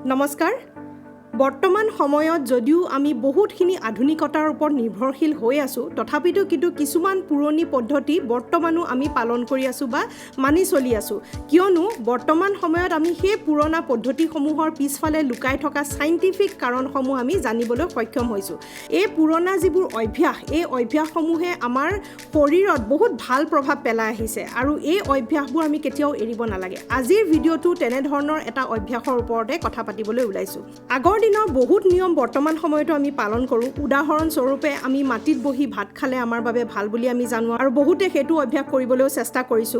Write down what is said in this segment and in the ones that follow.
নমস্কাৰ বৰ্তমান সময়ত যদিও আমি বহুতখিনি আধুনিকতাৰ ওপৰত নিৰ্ভৰশীল হৈ আছো তথাপিতো কিন্তু কিছুমান পুৰণি পদ্ধতি বৰ্তমানো আমি পালন কৰি আছো বা মানি চলি আছো কিয়নো বৰ্তমান সময়ত আমি সেই পুৰণা পদ্ধতিসমূহৰ পিছফালে লুকাই থকা সাইন্টিফিক কাৰণসমূহ আমি জানিবলৈ সক্ষম হৈছো এই পুৰণা যিবোৰ অভ্যাস এই অভ্যাসসমূহে আমাৰ শৰীৰত বহুত ভাল প্ৰভাৱ পেলাই আহিছে আৰু এই অভ্যাসবোৰ আমি কেতিয়াও এৰিব নালাগে আজিৰ ভিডিঅটো তেনে ধৰণৰ এটা অভ্যাসৰ ওপৰতে কথা পাতিবলৈ ওলাইছো আগৰ দিনৰ বহুত নিয়ম বৰ্তমান সময়তো আমি পালন কৰো উদাহৰণ স্বৰূপে আমি মাটিত বহি ভাত খালে আমাৰ বাবে ভাল বুলি আমি জানো আৰু বহুতে হেতু অভ্যাস কৰিবলৈও চেষ্টা কৰিছো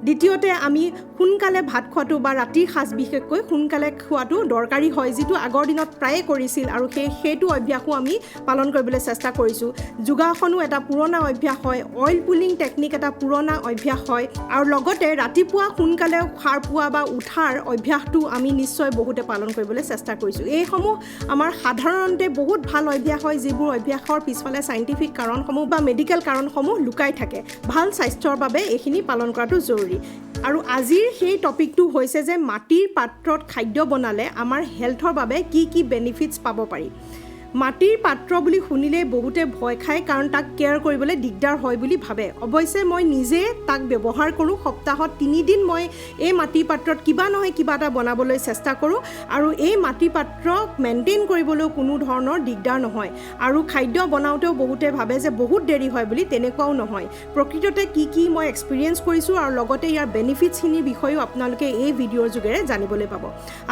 দ্বিতীয়তে আমি সোনকালে ভাত খোৱাটো বা ৰাতিৰ সাজ বিশেষকৈ সোনকালে খোৱাটো দৰকাৰী হয় যেটো আগৰ দিনত প্ৰায়ে কৰিছিল আৰু হেতু অভ্যাসও আমি পালন কৰিবলৈ চেষ্টা কৰিছো যোগাসনো এটা পুৰণা অভ্যাস হয় অইল পুলিং টেকনিক এটা পুৰণা অভ্যাস হয় আৰু লগতে ৰাতিপুৱা সোনকালে খাৰ পোৱা বা উঠাৰ অভ্যাসটো আমি নিশ্চয় বহুতে পালন কৰিবলৈ চেষ্টা কৰিছো এইসমূহ আমাৰ সাধাৰণতে বহুত ভাল অভ্যাস হয় যিবোৰ অভ্যাসৰ পিছফালে সাইন্টিফিক কাৰণসমূহ বা মেডিকেল কাৰণসমূহ লুকাই থাকে ভাল স্বাস্থ্যৰ বাবে এইখিনি পালন কৰাটো জৰুৰী আৰু আজিৰ সেই টপিকটো হৈছে যে মাটিৰ পাত্ৰত খাদ্য বনালে আমাৰ হেলথৰ বাবে কি বেনিফিটস পাব পাৰি মাটিৰ পাত্ৰ বুলি শুনিলে বহুতে ভয় খায় কাৰণ তাক কেয়াৰ কৰিবলৈ দিগদাৰ হয় বুলি ভাবে অৱশ্যে মই নিজে তাক ব্যৱহাৰ কৰো সপ্তাহত 3 দিন মই এই মাটিৰ পাত্ৰত কিবা নহয় কিবা এটা বনাবলৈ চেষ্টা কৰো আৰু এই মাটিৰ পাত্ৰ মেইনটেইন কৰিবলৈ কোনো ধৰণৰ দিগদাৰ নহয় আৰু খাদ্য বনাওতেও বহুতে ভাবে যে বহুত দেৰি হয় বুলি তেনেকুৱাও নহয় প্ৰকৃততে কি মই এক্সপেৰিয়েন্স কৰিছো আৰু লগতে ইয়াৰ বেনিফিটছখিনিৰ বিষয়েও আপোনালোকে এই ভিডিঅ'ৰ যোগেৰে জানিবলৈ পাব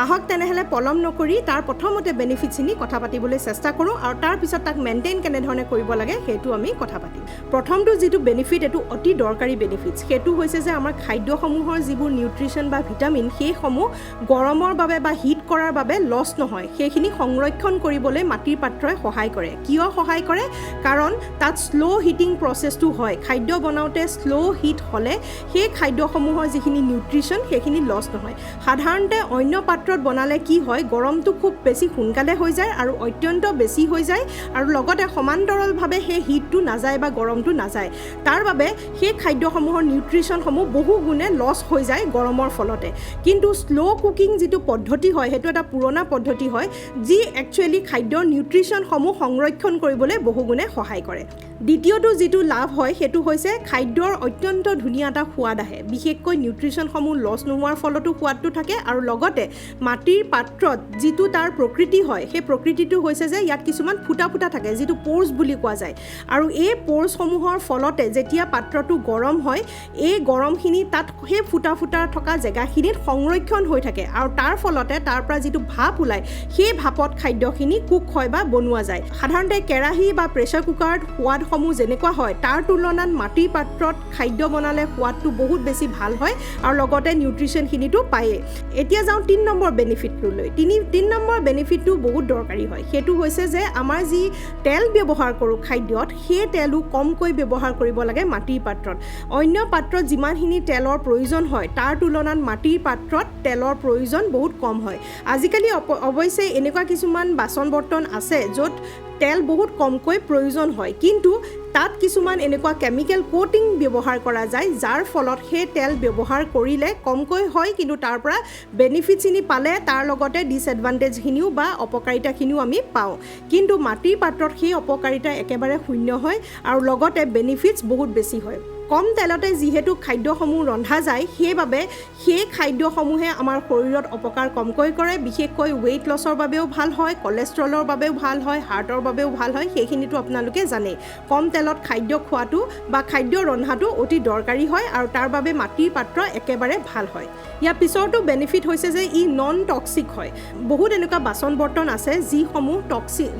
আহক তেনেহলে পলম নকৰি তাৰ প্ৰথমতে বেনিফিটছখিনি কথা পাতিবলৈ চেষ্টা কৰো আৰু তাৰ পিছত তাক মেইনটেইন কেনে ধৰণে কৰিব লাগে হেতু আমি কথা পাতিম প্ৰথমটো যেটো বেনিফিট এটো অতি দৰকাৰী বেনিফিটছ হেতু হৈছে যে আমাৰ খাদ্যসমূহৰ যিবোৰ নিউট্ৰিশন বা ভিটামিন সেইসমূহ গৰমৰ বাবে বা হিট কৰাৰ বাবে লছ নহয় সেইখিনি সংৰক্ষণ কৰিবলৈ মাটিৰ পাত্ৰই সহায় কৰে কিয় সহায় কৰে কাৰণ তাত স্লো হিটিং প্ৰসেসটো হয় খাদ্য বনাওতে স্লো হিট হলে সেই খাদ্যসমূহৰ যিখিনি নিউট্ৰিশন সেইখিনি লছ নহয় সাধাৰণতে অন্য পাত্ৰত বনালে কি হয় গৰমটো খুব বেছি সোনকালে হৈ যায় আৰু অত্যন্ত বেছি হৈ যায় আৰু লগতে সমান্তৰালভাৱে সেই হিটটো নাযায় বা গৰমটো নাযায় তাৰ বাবে সেই খাদ্যসমূহৰ নিউট্ৰিশনসমূহ বহু গুণে লছ হৈ যায় গৰমৰ ফলতে কিন্তু স্লো কুকিং যেটো পদ্ধতি হয় হেতু এটা পুৰণা পদ্ধতি হয় যি একচুয়ালি খাদ্যৰ নিউট্ৰিশনসমূহ সংৰক্ষণ কৰিবলৈ বহু গুণে সহায় কৰে দ্বিতীয়টো যেটো লাভ হয় হেতু হৈছে খাদ্যৰ অত্যন্ত ধুনীয়া এটা সোৱাদ আহে বিশেষকৈ নিউট্ৰিশনসমূহ লছ নোহোৱাৰ ফলতো সোৱাদটো থাকে আৰু লগতে মাটিৰ পাত্ৰত যেটো তাৰ প্ৰকৃতি হয় সেই প্ৰকৃতিটো হৈছে যে ইয়াত কিছুমান ফুটা থাকে যেটো পোৰ্স বুলি কোৱা যায় আৰু এই পোৰ্সসমূহৰ ফলতে যেতিয়া পাত্ৰটো গৰম হয় এই গৰমখিনি তাত সেই ফুটা থকা জায়গাখিনিত সংৰক্ষণ হৈ থাকে আৰু তাৰ ফলতে তাৰ পৰা যেটো ভাপ ওলাই সেই ভাপত খাদ্যখিনি কুক হয় বা বনোৱা যায় সাধাৰণতে কেৰাহী বা প্ৰেছাৰ কুকাৰত সোৱাদসমূহ যেনেকুৱা হয় তাৰ তুলনাত মাটিৰ পাত্ৰত খাদ্য বনালে সোৱাদটো বহুত বেছি ভাল হয় আৰু লগতে নিউট্ৰিশনখিনিটো পায়ে এতিয়া যাওঁ 3 নম্বৰ বেনিফিটটো লৈ 3 নম্বৰ বেনিফিটটো বহুত দৰকাৰী হয় হেতু হৈছে যে আমাৰ যি তেল ব্যৱহাৰ কৰো খাদ্যত সেই তেলও কমকৈ ব্যৱহাৰ কৰিব লাগে মাটিৰ পাত্ৰত অন্য পাত্ৰত যিমানখিনি তেলৰ প্ৰয়োজন হয় তাৰ তুলনাত মাটিৰ পাত্ৰত তেলৰ প্ৰয়োজন বহুত কম হয় আজিকালি অৱশ্যে এনেকুৱা কিছুমান বাচন বৰ্তন আছে য'ত তেল বহুত কমকৈ প্ৰয়োজন হয় কিন্তু তাত কিছুমান এনেকুৱা কেমিক্যাল কোটিং ব্যৱহাৰ কৰা যায় যাৰ ফলত সেই তেল ব্যৱহাৰ কৰিলে কমকৈ হয় কিন্তু তাৰ পৰা বেনিফিটছখিনি পালে তাৰ লগতে ডিসএডভান্টেজখিনিও বা অপকাৰিতাখিনিও আমি পাওঁ কিন্তু মাটিৰ পাত্ৰত সেই অপকাৰিতা একেবাৰে শূন্য হয় আৰু লগতে বেনিফিটছ বহুত বেছি হয় কম তেলতে যেহেতু খাদ্যসমূহ ৰন্ধা যায় সেইবাবে সেই খাদ্যসমূহে আমাৰ শৰীৰত অপকাৰ কমকৈ কৰে বিশেষকৈ ওয়েট লছৰ বাবেও ভাল হয় কোলেষ্ট্ৰলৰ বাবেও ভাল হয় হাৰ্টৰ বাবেও ভাল হয় সেইখিনিটো আপোনালোকে জানে কম তেলত খাদ্য খোৱাটো বা খাদ্য ৰন্ধাটো অতি দৰকাৰী হয় আৰু তাৰ বাবে মাটিৰ পাত্ৰ একেবাৰে ভাল হয় ইয়াৰ পিছৰটো বেনিফিট হৈছে যে ই নন টক্সিক হয় বহুত এনেকুৱা বাচন বৰ্তন আছে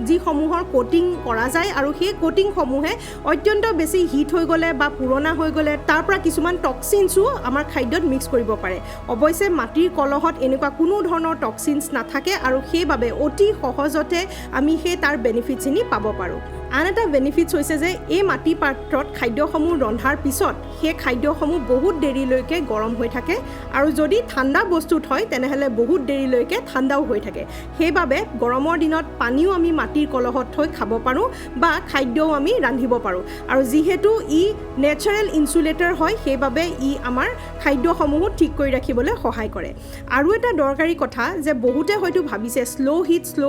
যিসমূহৰ কোটিং কৰা যায় আৰু সেই কোটিংসমূহে অত্যন্ত বেছি হিট হৈ গ'লে বা পুৰণা হৈ গ'লে তাৰ পৰা কিছুমান টক্সিনছও আমাৰ খাদ্যত মিক্স কৰিব পাৰে অৱশ্যে মাটিৰ কলহত এনেকুৱা কোনো ধৰণৰ টক্সিনছ নাথাকে আৰু সেইবাবে অতি সহজতে আমি সেই তাৰ বেনিফিটছখিনি পাব পাৰোঁ আন এটা বেনিফিটছ হৈছে যে এই মাটি পাত্ৰত খাদ্যসমূহ ৰন্ধাৰ পিছত সেই খাদ্যসমূহ বহুত দেৰিলৈকে গৰম হৈ থাকে আৰু যদি ঠাণ্ডা বস্তু থয় তেনেহ'লে বহুত দেৰিলৈকে ঠাণ্ডাও হৈ থাকে সেইবাবে গৰমৰ দিনত পানীও আমি মাটিৰ কলহত থৈ খাব পাৰোঁ বা খাদ্যও আমি ৰান্ধিব পাৰোঁ আৰু যিহেতু ই নেচাৰেল ইনচুলেটৰ হয় সেইবাবে ই আমাৰ খাদ্যসমূহো ঠিক কৰি ৰাখিবলৈ সহায় কৰে আৰু এটা দৰকাৰী কথা যে বহুতে হয়তো ভাবিছে স্লো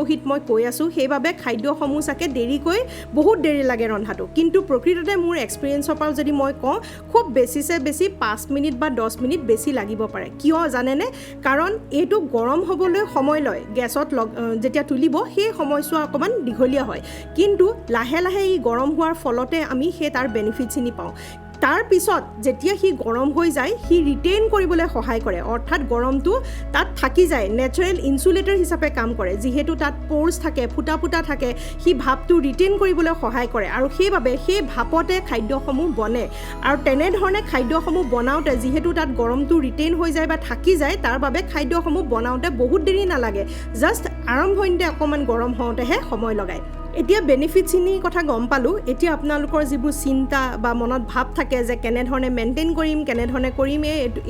হিট মই কৈ আছোঁ সেইবাবে খাদ্যসমূহ চাগে দেৰিকৈ বহুত দেৰি লাগে ৰন্ধাটো কিন্তু প্ৰকৃততে মোৰ এক্সপিৰিয়েঞ্চৰ পৰা যদি মই কওঁ খুব বেছিছে বেছি 5 মিনিট বা 10 মিনিট বেছি লাগিব পাৰে কিয় জানেনে কাৰণ এইটো গৰম হ'বলৈ সময় লয় গেছত যেতিয়া তুলিব সেই সময়ছোৱা অকণমান দীঘলীয়া হয় কিন্তু লাহে লাহে ই গৰম হোৱাৰ ফলতে আমি সেই তাৰ বেনিফিটখিনি পাওঁ তাৰ পিছত যেতিয়া সি গৰম হৈ যায় সি ৰিটেইন কৰিবলৈ সহায় কৰে অৰ্থাৎ গৰমটো তাত থাকি যায় নেচাৰেল ইনচুলেটৰ হিচাপে কাম কৰে যিহেতু তাত প'ৰ্ছ থাকে ফুটা থাকে সি ভাপটো ৰিটেইন কৰিবলৈ সহায় কৰে আৰু সেইবাবে সেই ভাপতে খাদ্যসমূহ বনে আৰু তেনেধৰণে খাদ্যসমূহ বনাওঁতে যিহেতু তাত গৰমটো ৰিটেইন হৈ যায় বা থাকি যায় তাৰ বাবে খাদ্যসমূহ বনাওঁতে বহুত দেৰি নালাগে জাষ্ট আৰম্ভণিতে অকণমান গৰম হওঁতেহে সময় লগায় এতিয়া বেনিফিটছখিনিৰ কথা গম পালোঁ এতিয়া আপোনালোকৰ যিবোৰ চিন্তা বা মনত ভাৱ থাকে যে কেনেধৰণে মেইনটেইন কৰিম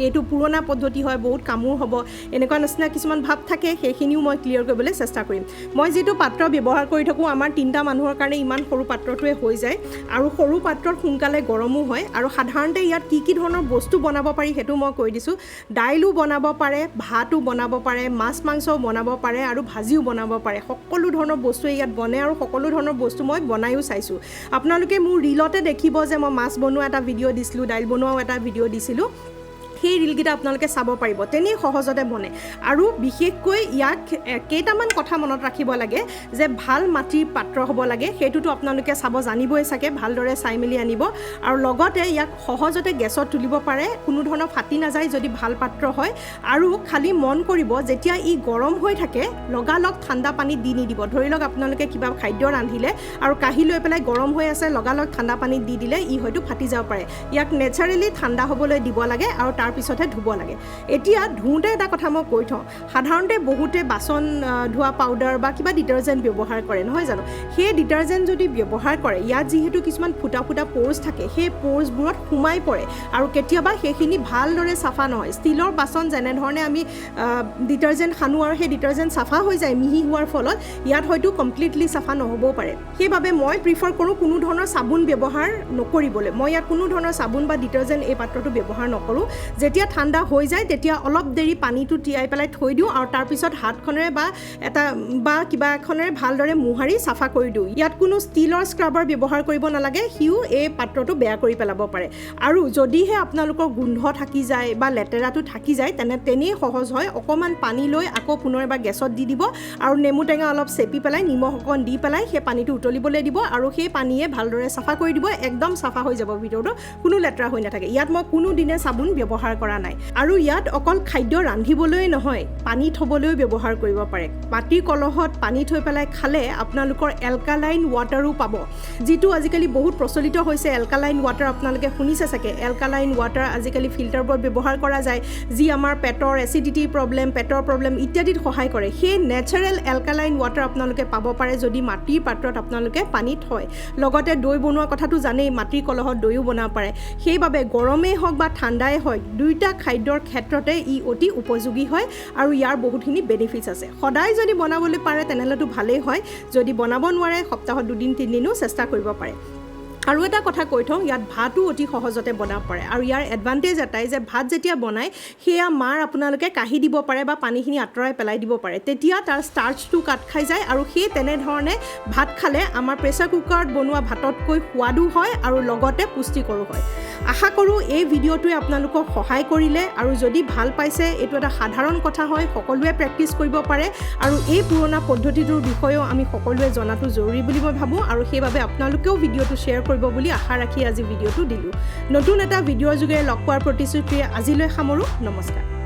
এইটো পুৰণা পদ্ধতি হয় বহুত কামোৰ হ'ব এনেকুৱা নিচিনা কিছুমান ভাৱ থাকে সেইখিনিও মই ক্লিয়াৰ কৰিবলৈ চেষ্টা কৰিম মই যিটো পাত্ৰ ব্যৱহাৰ কৰি থাকোঁ আমাৰ 3টা মানুহৰ কাৰণে ইমান সৰু পাত্ৰটোৱে হৈ যায় আৰু সৰু পাত্ৰত সোনকালে গৰমো হয় আৰু সাধাৰণতে ইয়াত কি ধৰণৰ বস্তু বনাব পাৰি সেইটো মই কৈ দিছোঁ দাইলো বনাব পাৰে ভাতো বনাব পাৰে মাছ মাংসও বনাব পাৰে আৰু ভাজিও বনাব পাৰে সকলো ধৰণৰ বস্তুৱে ইয়াত বনে আৰু সকলো ধৰণৰ বস্তু মই বনায়ো চাইছোঁ আপোনালোকে মোৰ ৰিলতে দেখিব যে মই মাছ বনোৱা এটা ভিডিঅ' দিছিলোঁ দাইল বনোৱাও এটা ভিডিঅ' দিছিলোঁ সেই ৰিলকেইটা আপোনালোকে চাব পাৰিব তেনেই সহজতে বনে আৰু বিশেষকৈ ইয়াক কেইটামান কথা মনত ৰাখিব লাগে যে ভাল মাটিৰ পাত্ৰ হ'ব লাগে সেইটোতো আপোনালোকে চাব জানিবই চাগে ভালদৰে চাই মেলি আনিব আৰু লগতে ইয়াক সহজতে গেছত তুলিব পাৰে কোনো ধৰণৰ ফাটি নাযায় যদি ভাল পাত্ৰ হয় আৰু খালি মন কৰিব যেতিয়া ই গৰম হৈ থাকে লগালগ ঠাণ্ডা পানীত দি নিদিব ধৰি লওক আপোনালোকে কিবা খাদ্য ৰান্ধিলে আৰু কাঢ়ি লৈ পেলাই গৰম হৈ আছে লগালগ ঠাণ্ডা পানীত দি দিলে ই হয়তো ফাটি যাব পাৰে ইয়াক নেচাৰেলি ঠাণ্ডা হ'বলৈ দিব লাগে আৰু তাৰ পিছতহে ধুব লাগে এতিয়া ধুওঁতে এটা কথা মই কৈ থওঁ সাধাৰণতে বহুতে বাচন ধোৱা পাউডাৰ বা কিবা ডিটাৰজেণ্ট ব্যৱহাৰ কৰে নহয় জানো সেই ডিটাৰজেণ্ট যদি ব্যৱহাৰ কৰে ইয়াত যিহেতু কিছুমান ফুটা প'ৰ্ছ থাকে সেই প'ৰ্ছবোৰত সোমাই পৰে আৰু কেতিয়াবা সেইখিনি ভালদৰে চাফা নহয় ষ্টীলৰ বাচন যেনেধৰণে আমি ডিটাৰজেণ্ট সানো আৰু সেই ডিটাৰজেণ্ট চাফা হৈ যায় মিহি হোৱাৰ ফলত ইয়াত হয়তো কমপ্লিটলি চাফা নহ'বও পাৰে সেইবাবে মই প্ৰিফাৰ কৰোঁ কোনো ধৰণৰ চাবোন ব্যৱহাৰ নকৰিবলৈ মই ইয়াত কোনো ধৰণৰ চাবোন বা ডিটাৰজেণ্ট এই পাত্ৰটো ব্যৱহাৰ নকৰোঁ যেতিয়া ঠাণ্ডা হৈ যায় তেতিয়া অলপ দেৰি পানীটো তিয়াই পেলাই থৈ দিওঁ আৰু তাৰপিছত হাতখনেৰে বা কিবা এখনেৰে ভালদৰে মোহাৰি চাফা কৰি দিওঁ ইয়াত কোনো ষ্টীলৰ স্ক্ৰাবাৰ ব্যৱহাৰ কৰিব নালাগে সিও এই পাত্ৰটো বেয়া কৰি পেলাব পাৰে আৰু যদিহে আপোনালোকৰ গোন্ধ থাকি যায় বা লেতেৰাটো থাকি যায় তেনেই সহজ হয় অকণমান পানী লৈ আকৌ পুনৰ এবাৰ গেছত দি দিব আৰু নেমু টেঙা অলপ চেপি পেলাই নিমখ অকণ দি পেলাই সেই পানীটো উতলিবলৈ দিব আৰু সেই পানীয়ে ভালদৰে চাফা কৰি দিব একদম চাফা হৈ যাব ভিতৰটো কোনো লেতেৰা হৈ নাথাকে ইয়াত মই কোনো দিনে চাবোন ব্যৱহাৰ কৰা নাই আৰু ইয়াত অকল খাদ্য ৰান্ধিবলৈ নহয় পানী থ'বলৈও ব্যৱহাৰ কৰিব পাৰে মাটিৰ কলহত পানী থৈ পেলাই খালে আপোনালোকৰ এলকালাইন ৱাটাৰো পাব যিটো আজিকালি বহুত প্ৰচলিত হৈছে এলকালাইন ৱাটাৰ আপোনালোকে শুনিছে চাগে এলকালাইন ৱাটাৰ আজিকালি ফিল্টাৰবোৰ ব্যৱহাৰ কৰা যায় যি আমাৰ পেটৰ এচিডিটিৰ পেটৰ প্ৰব্লেম ইত্যাদিত সহায় কৰে সেই নেচাৰেল এলকালাইন ৱাটাৰ আপোনালোকে পাব পাৰে যদি মাটিৰ পাত্ৰত আপোনালোকে পানী থয় লগতে দৈ বনোৱা কথাটো জানেই মাটিৰ কলহত দৈও বনাব পাৰে সেইবাবে গৰমেই হওক বা ঠাণ্ডাই হওক দুইটা খাদ্যৰ ক্ষেত্ৰতে ই অতি উপযোগী হয় আৰু ইয়াৰ বহুতখিনি বেনিফিটছ আছে সদায় যদি বনাবলৈ পাৰে তেনেহ'লেতো ভালেই হয় যদি বনাব নোৱাৰে সপ্তাহত 2-3 দিনো চেষ্টা কৰিব পাৰে আৰু এটা কথা কৈ থওঁ ইয়াত ভাতো অতি সহজতে বনাব পাৰে আৰু ইয়াৰ এডভান্টেজ এটাই যে ভাত যেতিয়া বনায় সেয়া মাৰ আপোনালোকে কাঢ়ি দিব পাৰে বা পানীখিনি আঁতৰাই পেলাই দিব পাৰে তেতিয়া তাৰ ষ্টাৰ্চটো কাট খাই যায় আৰু সেই তেনেধৰণে ভাত খালে আমাৰ প্ৰেছাৰ কুকাৰত বনোৱা ভাততকৈ সোৱাদো হয় আৰু লগতে পুষ্টিকৰো হয় আশা কৰোঁ এই ভিডিঅ'টোৱে আপোনালোকক সহায় কৰিলে আৰু যদি ভাল পাইছে এইটো এটা সাধাৰণ কথা হয় সকলোৱে প্ৰেক্টিছ কৰিব পাৰে আৰু এই পুৰণা পদ্ধতিটোৰ বিষয়েও আমি সকলোৱে জনাটো জৰুৰী বুলি মই ভাবোঁ আৰু সেইবাবে আপোনালোকেও ভিডিঅ'টো শ্বেয়াৰ কৰিব বুলি আশা ৰাখি আজি ভিডিঅ'টো দিলোঁ নতুন এটা ভিডিঅ'ৰ যোগেৰে লগ পোৱাৰ প্ৰতিশ্ৰুতিৰে আজিলৈ সামৰোঁ নমস্কাৰ